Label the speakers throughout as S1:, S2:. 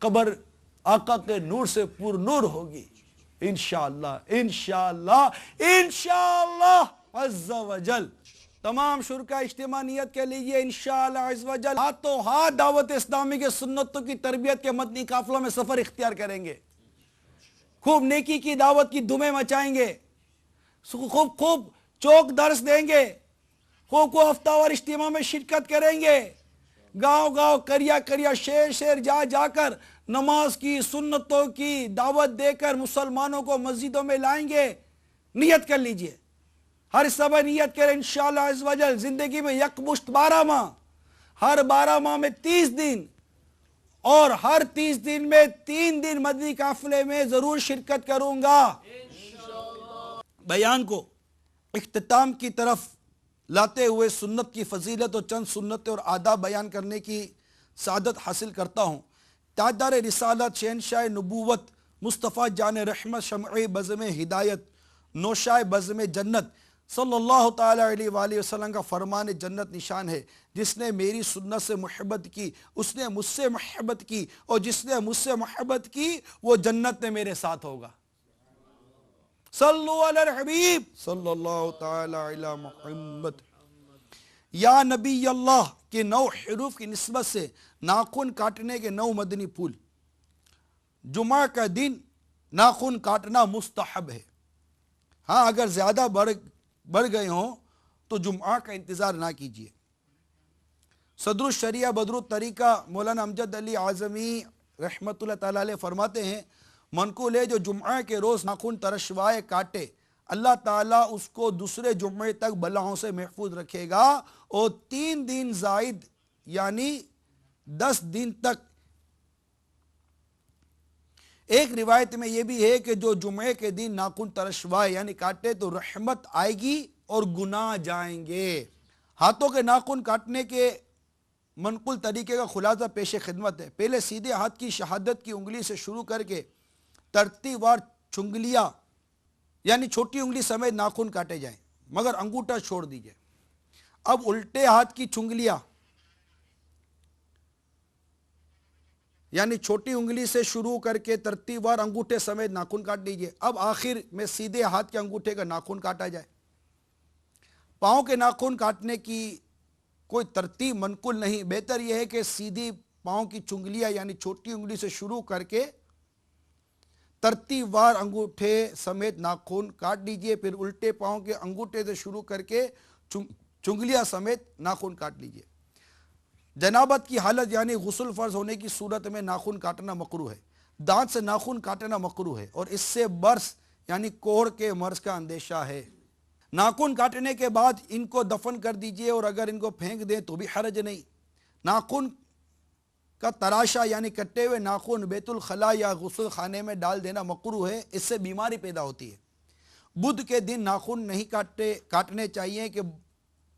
S1: قبر آقا کے نور سے پر نور ہوگی انشاءاللہ انشاءاللہ انشاءاللہ عز و جل۔ تمام شرکا اجتماع نیت کے لیے انشاءاللہ عز و جل ہاتھوں ہاتھ دعوت اسلامی کے سنتوں کی تربیت کے مدنی قافلوں میں سفر اختیار کریں گے، خوب نیکی کی دعوت کی دھومیں مچائیں گے، خوب چوک درس دیں گے، خوب ہفتہ اجتماع میں شرکت کریں گے، گاؤں گاؤں کریا شہر شہر جا کر نماز کی سنتوں کی دعوت دے کر مسلمانوں کو مسجدوں میں لائیں گے۔ نیت کر لیجئے، ہر صبح نیت کریں انشاءاللہ عز و جل زندگی میں یکمشت 12 ماہ، ہر 12 ماہ میں 30 دن اور ہر 30 دن میں 3 دن مدنی قافلے میں ضرور شرکت کروں گا۔ بیان کو اختتام کی طرف لاتے ہوئے سنت کی فضیلت اور چند سنتیں اور آداب بیان کرنے کی سعادت حاصل کرتا ہوں۔ تاجدار رسالت، شہنشاہ نبوت، مصطفیٰ جان رحمت، شمع بزم ہدایت، نوشائے بزم جنت صلی اللہ تعالیٰ علیہ وآلہ وسلم کا فرمان جنت نشان ہے۔ جس نے میری سنت سے محبت کی اس نے مجھ سے محبت کی، اور جس نے مجھ سے محبت کی وہ جنت میں میرے ساتھ ہوگا۔ صلو علی الحبیب صلی اللہ تعالی علی محمد۔ یا نبی اللہ کے 9 حروف کی نسبت سے ناخن کاٹنے کے 9 مدنی پھول۔ جمعہ کا دن ناخن کاٹنا مستحب ہے، ہاں اگر زیادہ بڑھ گئے ہوں تو جمعہ کا انتظار نہ کیجیے۔ صدر الشریعہ بدر الطریقہ مولانا امجد علی اعظمی رحمت اللہ تعالیٰ علیہ فرماتے ہیں، منقول ہے جو جمعہ کے روز ناخن ترشوائے کاٹے اللہ تعالیٰ اس کو دوسرے جمعے تک بلاؤں سے محفوظ رکھے گا، اور 3 دن زائد یعنی 10 دن تک۔ ایک روایت میں یہ بھی ہے کہ جو جمعے کے دن ناخن ترشوائے یعنی کاٹے تو رحمت آئے گی اور گناہ جائیں گے۔ ہاتھوں کے ناخن کاٹنے کے منقول طریقے کا خلاصہ پیش خدمت ہے۔ پہلے سیدھے ہاتھ کی شہادت کی انگلی سے شروع کر کے ترتیب وار چنگلیاں یعنی چھوٹی انگلی سمیت ناخن کاٹے جائیں، مگر انگوٹھا چھوڑ دیجئے۔ اب الٹے ہاتھ کی چنگلیاں یعنی چھوٹی انگلی سے شروع کر کے ترتیب وار انگوٹھے سمیت ناخن کاٹ دیجئے۔ اب آخر میں سیدھے ہاتھ کے انگوٹھے کا ناخن کاٹا جائے۔ پاؤں کے ناخن کاٹنے کی کوئی ترتیب منقول نہیں، بہتر یہ ہے کہ سیدھی پاؤں کی چنگلیاں یعنی چھوٹی انگلی سے شروع کر کے ترتیب وار انگوٹھے سمیت ناخن کاٹ لیجئے، پھر الٹے پاؤں کے انگوٹھے سے شروع کر کے چنگلیاں سمیت ناخن کاٹ لیجئے۔ جنابت کی حالت یعنی غسل فرض ہونے کی صورت میں ناخن کاٹنا مکروہ ہے۔ دانت سے ناخن کاٹنا مکروہ ہے اور اس سے برس یعنی کوڑ کے مرض کا اندیشہ ہے۔ ناخن کاٹنے کے بعد ان کو دفن کر دیجئے، اور اگر ان کو پھینک دیں تو بھی حرج نہیں۔ ناخن کا تراشا یعنی کٹے ہوئے ناخن بیت الخلاء یا غسل خانے میں ڈال دینا مکروہ ہے، اس سے بیماری پیدا ہوتی ہے۔ بدھ کے دن ناخن نہیں کاٹنے چاہیے کہ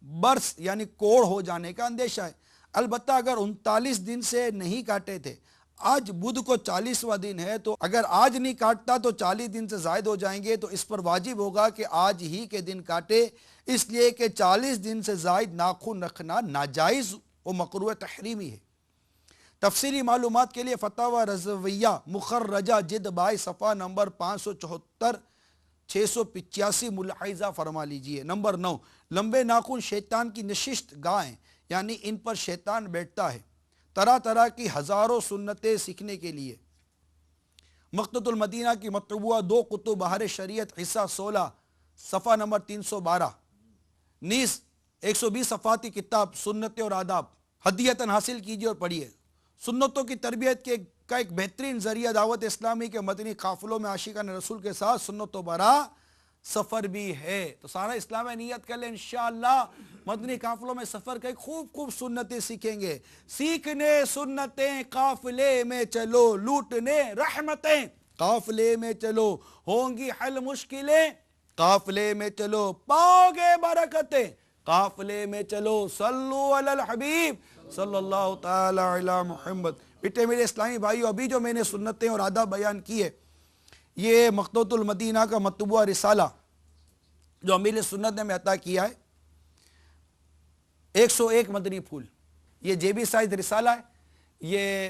S1: برس یعنی کوڑ ہو جانے کا اندیشہ ہے۔ البتہ اگر 39 دن سے نہیں کاٹے تھے، آج بدھ کو 40واں دن ہے، تو اگر آج نہیں کاٹتا تو 40 دن سے زائد ہو جائیں گے، تو اس پر واجب ہوگا کہ آج ہی کے دن کاٹے، اس لیے کہ 40 دن سے زائد ناخن رکھنا ناجائز و مکروہ تحریمی ہے۔ تفصیلی معلومات کے لیے فتاوی رضویہ مخرجہ جلد 22 صفحہ نمبر 574 685 ملاحظہ فرما لیجئے۔ نمبر 9، لمبے ناخن شیطان کی نشست گاہ ہیں، یعنی ان پر شیطان بیٹھتا ہے۔ طرح طرح کی ہزاروں سنتیں سیکھنے کے لیے مقتۃ المدینہ کی مطبوعہ 2 کتب بہار شریعت حصہ 16 صفحہ نمبر 312، نیز 120 صفحات کی کتاب سنتیں اور آداب ہدیتاً حاصل کیجیے اور پڑھیے۔ سنتوں کی تربیت کا ایک بہترین ذریعہ دعوت اسلامی کے مدنی قافلوں میں عاشقان رسول کے ساتھ سنتوں برا سفر بھی ہے۔ تو سارا اسلام نیت کر لیں انشاءاللہ مدنی قافلوں میں سفر کے خوب سنتیں سیکھیں گے۔ سیکھنے سنتیں قافلے میں چلو، لوٹنے رحمتیں قافلے میں چلو، ہوں گی حل مشکلیں قافلے میں چلو، پاؤ گے برکتیں قافلے میں چلو۔ صلو علی الحبیب صلی اللہ تعالی علی محمد۔ بیٹے میرے اسلامی بھائیو، ابھی جو میں نے سنتیں اور آداب بیان کی ہے، یہ مقتۃ المدینہ کا مطبوعہ رسالہ جو امیر سنت نے میں عطا کیا ہے، 101 مدنی پھول، یہ جیبی سائز رسالہ ہے۔ یہ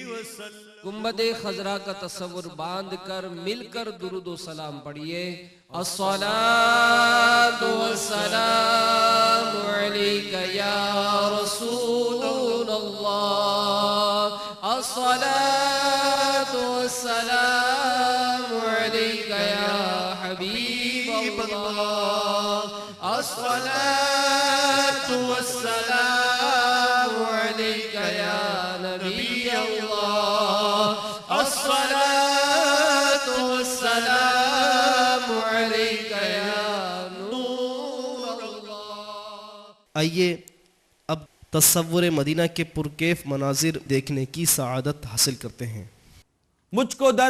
S2: گنبد خضرا کا تصور باندھ کر مل کر درود و سلام پڑھیے. الصلاۃ والسلام علیک یا رسول اللہ. الصلاۃ والسلام علیک یا حبیب اللہ. الصلاۃ والسلام علیک یا نبی اللہ. الصلاۃ والسلام علیک یا نور اللہ.
S3: آئیے اب تصور مدینہ کے پرکیف مناظر دیکھنے کی سعادت حاصل کرتے ہیں.
S1: مجھ کو در